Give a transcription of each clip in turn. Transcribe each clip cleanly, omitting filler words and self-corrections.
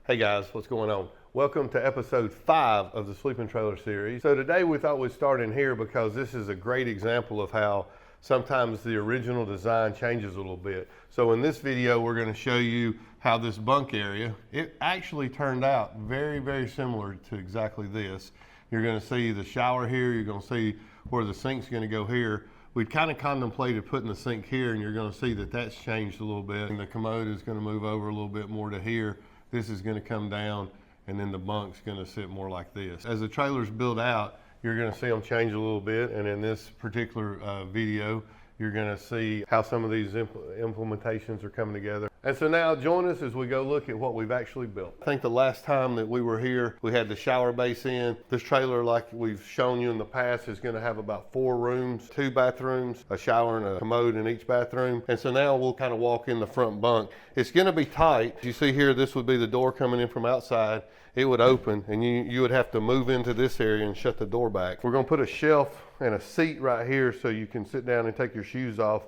Hey guys, what's going on? Welcome to episode 5 of the Sleeping Trailer series. So today we thought we'd start in here because this is a great example of how sometimes the original design changes a little bit. So in this video we're going to show you how this bunk area, it actually turned out very, very similar to exactly this. You're going to see the shower here, you're going to see where the sink's going to go here. We'd kind of contemplated putting the sink here, and you're going to see that that's changed a little bit. And the commode is going to move over a little bit more to here. This is going to come down, and then the bunk's going to sit more like this. As the trailers build out, you're going to see them change a little bit, and in this particular video, you're going to see how some of these implementations are coming together. And so now join us as we go look at what we've actually built. I think the last time that we were here, we had the shower base in. This trailer, like we've shown you in the past, is going to have about 4 rooms, 2 bathrooms, a shower and a commode in each bathroom. And so now we'll kind of walk in the front bunk. It's going to be tight. You see here, this would be the door coming in from outside. It would open, and you would have to move into this area and shut the door back. We're going to put a shelf and a seat right here so you can sit down and take your shoes off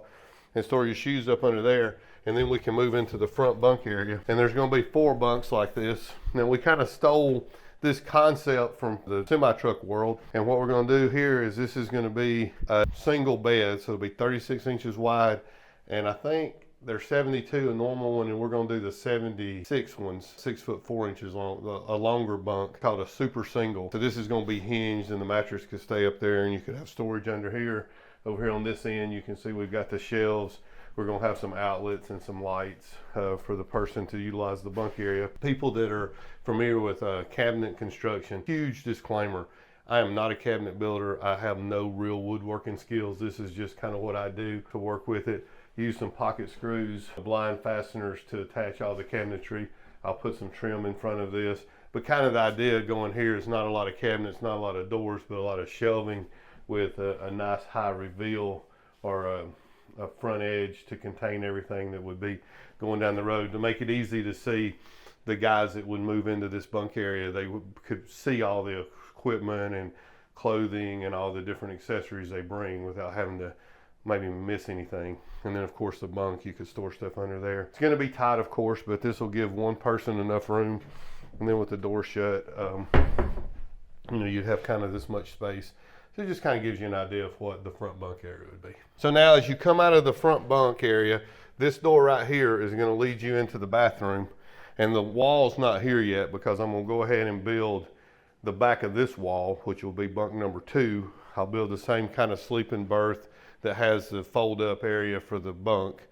and store your shoes up under there, and then we can move into the front bunk area. And there's going to be 4 bunks like this. Now we kind of stole this concept from the semi-truck world, and what we're going to do here is this is going to be a single bed, so it'll be 36 inches wide, and I think they're 72 a normal one, and we're going to do the 76 ones, 6 foot 4 inches long, a longer bunk called a super single. So this is going to be hinged, and the mattress could stay up there, and you could have storage under here. Over here on this end, you can see we've got the shelves. We're going to have some outlets and some lights for the person to utilize the bunk area. People that are familiar with cabinet construction, huge disclaimer, I am not a cabinet builder. I have no real woodworking skills. This is just kind of what I do to work with it. Use some pocket screws, blind fasteners to attach all the cabinetry. I'll put some trim in front of this. But kind of the idea going here is not a lot of cabinets, not a lot of doors, but a lot of shelving with a nice high reveal or a front edge to contain everything that would be going down the road, to make it easy to see the guys that would move into this bunk area. They could see all the equipment and clothing and all the different accessories they bring without having to maybe miss anything. And then of course the bunk, you could store stuff under there. It's going to be tight, of course, but this will give one person enough room. And then with the door shut, you'd have kind of this much space. So it just kind of gives you an idea of what the front bunk area would be. So now as you come out of the front bunk area, this door right here is going to lead you into the bathroom. And the wall's not here yet because I'm going to go ahead and build the back of this wall, which will be bunk number 2. I'll build the same kind of sleeping berth that has the fold up area for the bunk,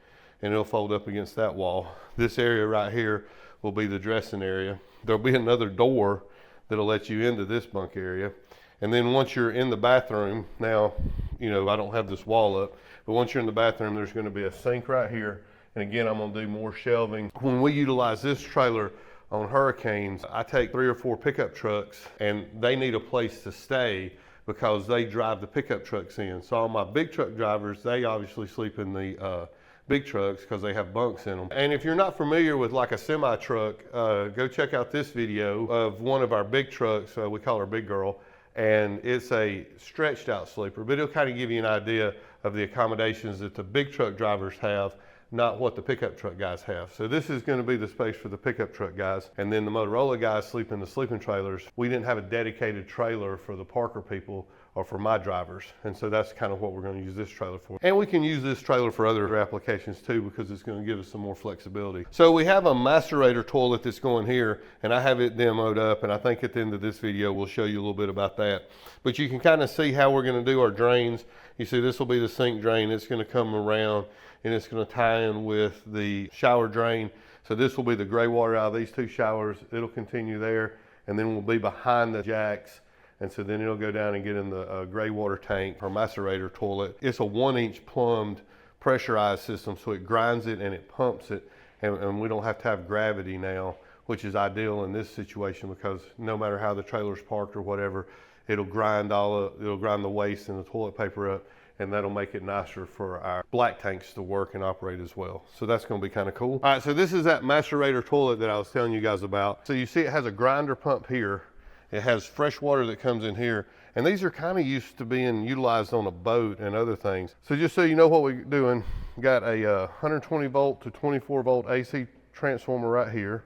and it'll fold up against that wall. This area right here will be the dressing area. There'll be another door that'll let you into this bunk area. And then once you're in the bathroom, now, I don't have this wall up, but once you're in the bathroom, there's going to be a sink right here. And again, I'm going to do more shelving. When we utilize this trailer on hurricanes, I take 3 or 4 pickup trucks, and they need a place to stay because they drive the pickup trucks in. So all my big truck drivers, they obviously sleep in the big trucks because they have bunks in them. And if you're not familiar with like a semi truck, go check out this video of one of our big trucks. We call her Big Girl, and it's a stretched out sleeper, but it'll kind of give you an idea of the accommodations that the big truck drivers have, not what the pickup truck guys have. So this is going to be the space for the pickup truck guys. And then the Motorola guys sleep in the sleeping trailers. We didn't have a dedicated trailer for the Parker people or for my drivers. And so that's kind of what we're going to use this trailer for. And we can use this trailer for other applications too, because it's going to give us some more flexibility. So we have a Macerator toilet that's going here, and I have it demoed up, and I think at the end of this video we'll show you a little bit about that. But you can kind of see how we're going to do our drains. You see this will be the sink drain. It's going to come around and it's going to tie in with the shower drain. So this will be the gray water out of these 2 showers. It'll continue there, and then we'll be behind the jacks. And so then it'll go down and get in the gray water tank, our Macerator toilet. It's a 1-inch plumbed pressurized system, so it grinds it and it pumps it, and we don't have to have gravity now, which is ideal in this situation because no matter how the trailer's parked or whatever, it'll grind the waste and the toilet paper up, and that'll make it nicer for our black tanks to work and operate as well. So that's going to be kind of cool. All right, so this is that Macerator toilet that I was telling you guys about. So you see it has a grinder pump here. It has fresh water that comes in here, and these are kind of used to being utilized on a boat and other things. So just so you know what we're doing, got a 120 volt to 24 volt AC transformer right here.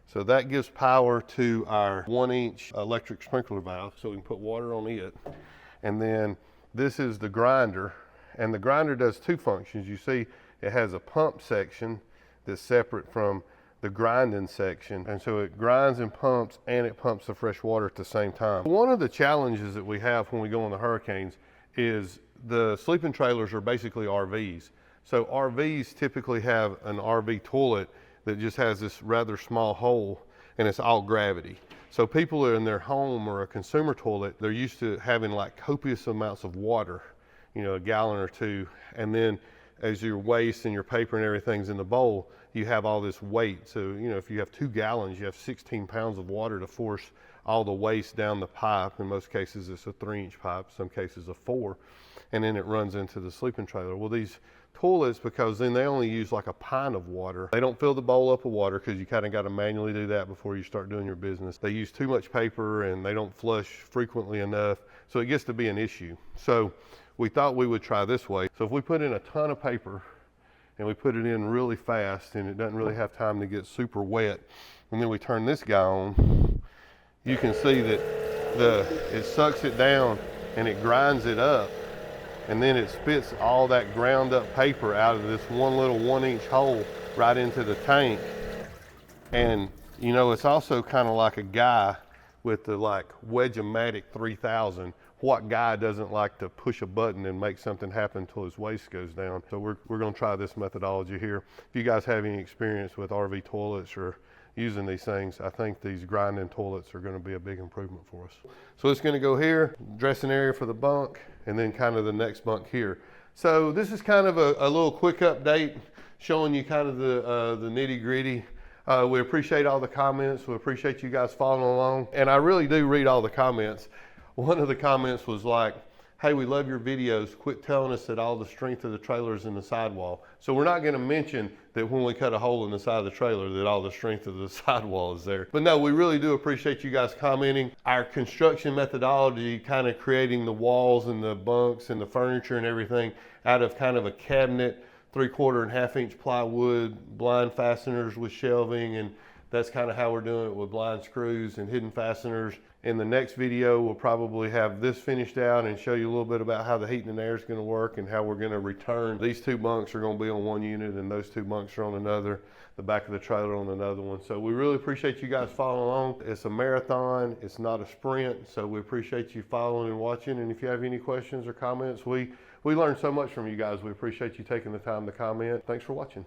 So that gives power to our 1-inch electric sprinkler valve, so we can put water on it. And then this is the grinder, and the grinder does two functions. You see it has a pump section that's separate from the grinding section, and so it grinds and pumps, and it pumps the fresh water at the same time. One of the challenges that we have when we go on the hurricanes is the sleeping trailers are basically RVs. So RVs typically have an RV toilet that just has this rather small hole, and it's all gravity. So people are in their home or a consumer toilet, they're used to having like copious amounts of water, you know, a gallon or two, and then as your waste and your paper and everything's in the bowl, you have all this weight. So, you know, if you have 2 gallons, you have 16 pounds of water to force all the waste down the pipe. In most cases, it's a 3-inch pipe, some cases a 4, and then it runs into the sleeping trailer. Well, these toilets, because then they only use like a pint of water. They don't fill the bowl up with water because you kind of got to manually do that before you start doing your business. They use too much paper and they don't flush frequently enough. So it gets to be an issue. So we thought we would try this way. So if we put in a ton of paper and we put it in really fast and it doesn't really have time to get super wet, and then we turn this guy on, you can see that it sucks it down and it grinds it up, and then it spits all that ground up paper out of this one little 1-inch hole right into the tank. And you know, it's also kind of like a guy with the like Wedge-O-Matic 3000. What guy doesn't like to push a button and make something happen until his waste goes down? So we're gonna try this methodology here. If you guys have any experience with RV toilets or using these things, I think these grinding toilets are gonna be a big improvement for us. So it's gonna go here, dressing area for the bunk, and then kind of the next bunk here. So this is kind of a little quick update showing you kind of the nitty gritty. We appreciate all the comments. We appreciate you guys following along. And I really do read all the comments. One of the comments was like, hey, we love your videos. Quit telling us that all the strength of the trailer is in the sidewall. So we're not gonna mention that when we cut a hole in the side of the trailer that all the strength of the sidewall is there. But no, we really do appreciate you guys commenting. Our construction methodology, kind of creating the walls and the bunks and the furniture and everything out of kind of a cabinet, 3/4 and 1/2-inch plywood, blind fasteners with shelving, and that's kind of how we're doing it with blind screws and hidden fasteners. In the next video, we'll probably have this finished out and show you a little bit about how the heating and air is going to work and how we're going to return. These 2 bunks are going to be on one unit and those 2 bunks are on another, the back of the trailer on another one. So we really appreciate you guys following along. It's a marathon, it's not a sprint, so we appreciate you following and watching. And if you have any questions or comments, we learn so much from you guys. We appreciate you taking the time to comment. Thanks for watching.